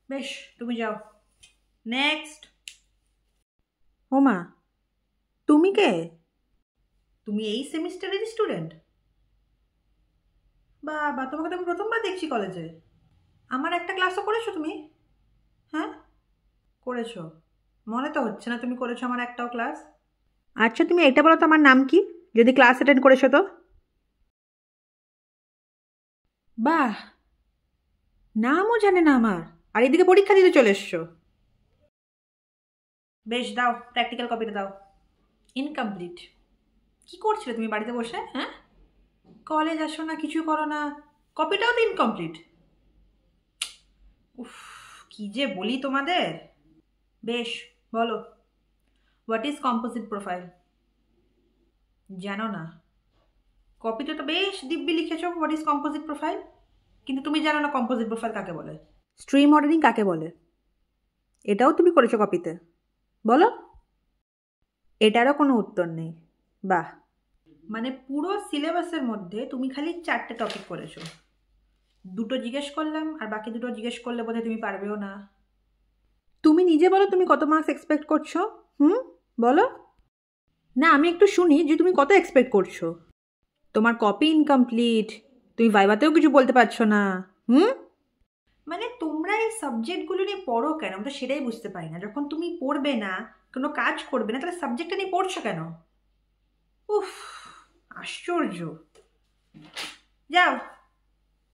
বেশ, তুমি যাও। নেক্সট। ওমা, তুমি কে? তুমি এই সেমিস্টারের স্টুডেন্ট? বা তোমাকে তো আমি প্রথমবার দেখছি কলেজে। আমার একটা ক্লাসও করেছো তুমি? হ্যাঁ, করেছো। মনে তো হচ্ছে না তুমি করেছো আমার একটাও ক্লাস। আচ্ছা, তুমি এটা বলো তো আমার নাম কি, যদি ক্লাস অ্যাটেন্ড করেছো তো? বাহ, নামও জানে না আমার, আর এদিকে পরীক্ষা দিতে চলে এসছো। বেশ, দাও প্র্যাকটিক্যাল কপিটা দাও। ইনকমপ্লিট। কি করছিলে তুমি বাড়িতে বসে? হ্যাঁ, কলেজ আসো না, কিছু করো না, কপিটাও তো ইনকমপ্লিট। উফ, কি যে বলি তোমাদের। বেশ, বলো, হোয়াট ইজ কম্পোজিট প্রোফাইল? জানো না? কপিতে তো বেশ দিব্যি লিখেছো হোয়াট ইজ কম্পোজিট প্রোফাইল, কিন্তু তুমি জানো না কম্পোজিট প্রোফাইল কাকে বলে। স্ট্রিম অর্ডারিং কাকে বলে? এটাও তুমি করেছো কপিতে? বলো। এটারও কোনো উত্তর নেই। বাহ। মানে পুরো সিলেবাসের মধ্যে তুমি খালি 4টে টপিক করেছো। দুটো জিজ্ঞেস করলাম, আর বাকি দুটো জিজ্ঞেস করলে বোধহয় তুমি পারবেও না। তুমি নিজে বলো, তুমি কত মার্কস এক্সপেক্ট করছো? বলো। না, আমি একটু শুনি যে তুমি কত এক্সপেক্ট করছো। তোমার কপি ইনকমপ্লিট, তুমি ভাইভাতেও কিছু বলতে পারছো না। মানে তোমরা এই সাবজেক্টগুলো নিয়ে পড়ো কেন? আমি তো সেটাই বুঝতে পারি না। যখন তুমি পড়বে না, কোনো কাজ করবে না, তাহলে সাবজেক্টটা নিয়ে পড়ছো কেন? উফ, আশ্চর্য। যাও।